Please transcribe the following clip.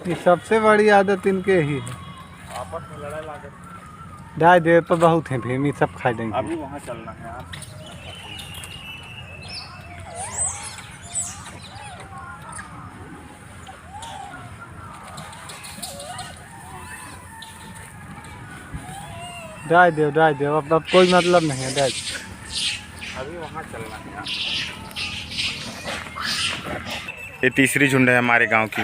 ये सबसे बड़ी आदत इनके ही है, आपस में लड़ाई लागत। ढाई देर पर बहुत है भीम, ये सब खा देंगे। अभी वहाँ चलना है यार। ढाई दे अब कोई मतलब नहीं है, ढाई। अभी वहाँ चलना है यार। ये तीसरी झुंड है हमारे गांव की।